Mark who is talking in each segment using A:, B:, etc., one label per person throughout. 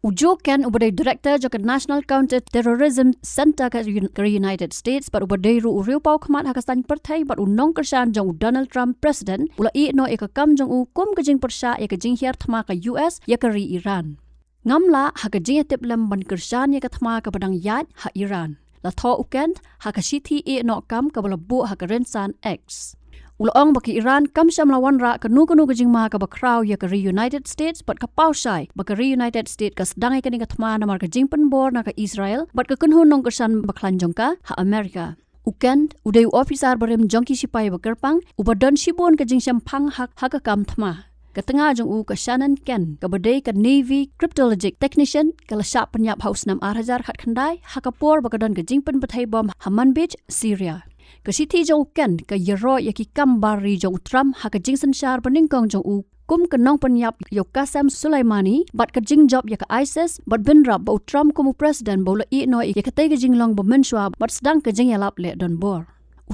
A: Ujokan ubadai director jaka National Counterterrorism Center ka United States but ubadai ru uriu pau khmat hakastan perthai but unong kersan jong Donald Trump president ula Iehnoh ekakam jong kum kajing persya ekajing hiar thma ka US yakari Iran. Ngamla hakajing teplam ban kersan yakathma ka padang yat ha Iran. La tho ukend hakashiti Iehnoh kam ka balabu hakarensan X. Ulaong baki Iran kam syam lawan ra kanu ka Jingma ka bakraw ya ka United States but ka pausai baka United States ka sedang ka thma na mar ka jing penbor na ka Israel but ka kunhun nong kersan baklanjong ka ha Amerika. Ukend udai officer barem jongki sipai bakerpang ubadan sibon ka jing syam phang hak ka kam thma. Katengah jong u ka Shannon Ken ka badai ka Navy cryptologic technician ka lasap penyap haus 6,000 khat khandai hakapor bakadan ka jing pen bathai bom Haman Beach Syria. Kasiti jong ken ka yero yaki kambari jong Trump haka jing sensyar peningkong jong u kum kenong penyap yo Qasem Soleimani bat ka jing job yaka ISIS bat bin rap bo Trump kumu presiden bo la Iehnoh yaka tay ka jing long bo menswa bat sedang ka jing yalap le don bor.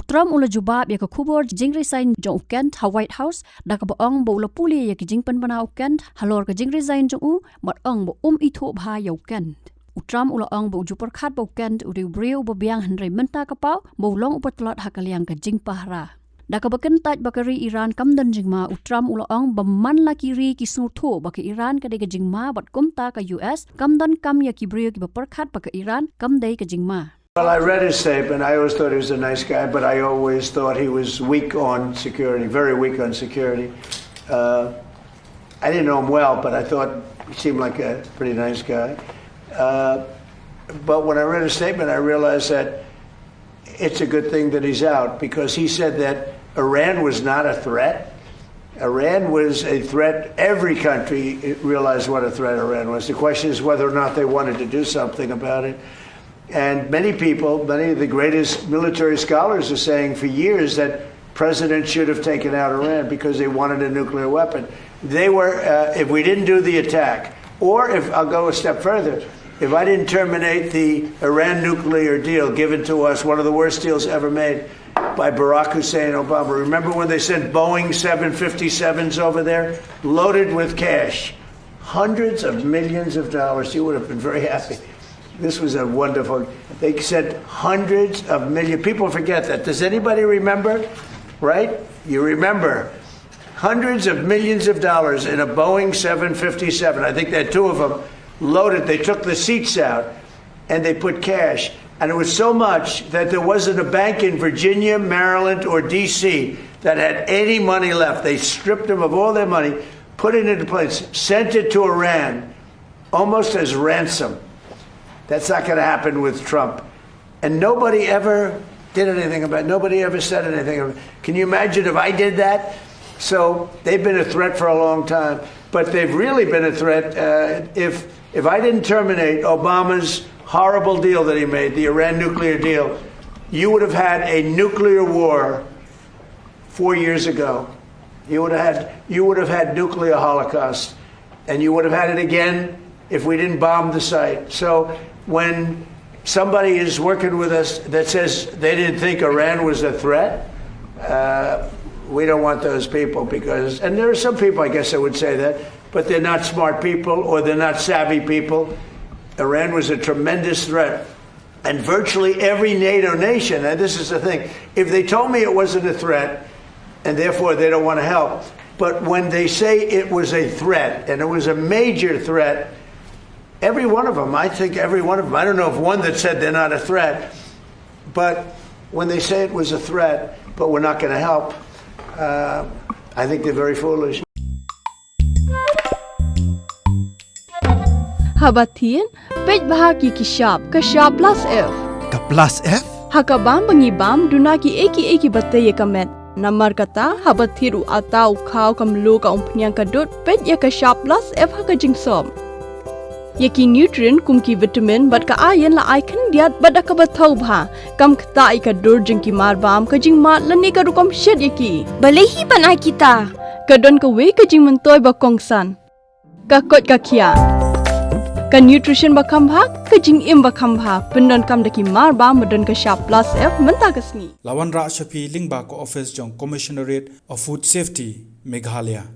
A: Trump ula jubab yaka Khubor jing resign jong Kent ha White House da ka boong bo ula puli yaki jing pen bana Kent halor ka jing resign jong u bat ong bo itu bha yo Kent. Trump ula ong bo jupor khat bo Kent uri briu bo biang handrai menta kapau bo long upatlot hakaliang ka jing pahra. Da ka bakentat bakari Iran kamdan Jingma Trump ula ong baman la kiri ki surtho baka Iran ka de ka Jingma bat kumta ka US kamdan kam ya ki briu ki bapor khat baka Iran kamdai ka Jingma.
B: Well, I read his statement. I always thought he was a nice guy, but I always thought he was weak on security, very weak on security. I didn't know him well, but I thought he seemed like a pretty nice guy. But when I read his statement, I realized that it's a good thing that he's out because he said that Iran was not a threat. Iran was a threat. Every country realized what a threat Iran was. The question is whether or not they wanted to do something about it. And many people, many of the greatest military scholars are saying for years that presidents should have taken out Iran because they wanted a nuclear weapon. They were, if we didn't do the attack, or if I'll go a step further, if I didn't terminate the Iran nuclear deal given to us, one of the worst deals ever made by Barack Hussein Obama. Remember when they sent Boeing 757s over there, loaded with cash, hundreds of millions of dollars? You would have been very happy. This was a wonderful, they said hundreds of millions. People forget that. Does anybody remember? Right? You remember. Hundreds of millions of dollars in a Boeing 757. I think they had two of them loaded. They took the seats out and they put cash. And it was so much that there wasn't a bank in Virginia, Maryland, or D.C. that had any money left. They stripped them of all their money, put it into place, sent it to Iran, almost as ransom. That's not going to happen with Trump. And nobody ever did anything about it. Nobody ever said anything about it. Can you imagine if I did that? So they've been a threat for a long time. But they've really been a threat. If I didn't terminate Obama's horrible deal that he made, the Iran nuclear deal, you would have had a nuclear war 4 years ago. You would have had nuclear holocaust. And you would have had it again if we didn't bomb the site. So when somebody is working with us that says they didn't think Iran was a threat, we don't want those people because, and there are some people, I guess I would say that, but they're not smart people or they're not savvy people. Iran was a tremendous threat. And virtually every NATO nation, and this is the thing, if they told me it wasn't a threat, and therefore they don't want to help, but when they say it was a threat, and it was a major threat, every one of them, I think every one of them, I don't know of one that said they're not a threat, but when they say it was a threat, but we're not going to help, I think they're very foolish.
C: Habatin, page bahagi kishap, kashap plus F.
D: Ka plus F?
C: Hakabam bangibam dunaki eki batay kamet. Namar kata habathiru atau khau kamlu ka umpnyang kadut page ya kashap plus F hakajingsom. Yaki nutrient kumki vitamin bat ka ayan la icon diat bada ka bathau bha kam khta ika dur jingki marbam ka jingma lani ka rukom shed yaki balehi bana kita kadon ka we ka jing mentoy ba kongsan ka kot ka khia ka nutrition ba khambha ka jing im ba khambha pendon kam daki marbam madon ka sharp plus F menta ka sni
D: Lawan Ra Shafi Lingba ko office jong Commissionerate of Food Safety Meghalaya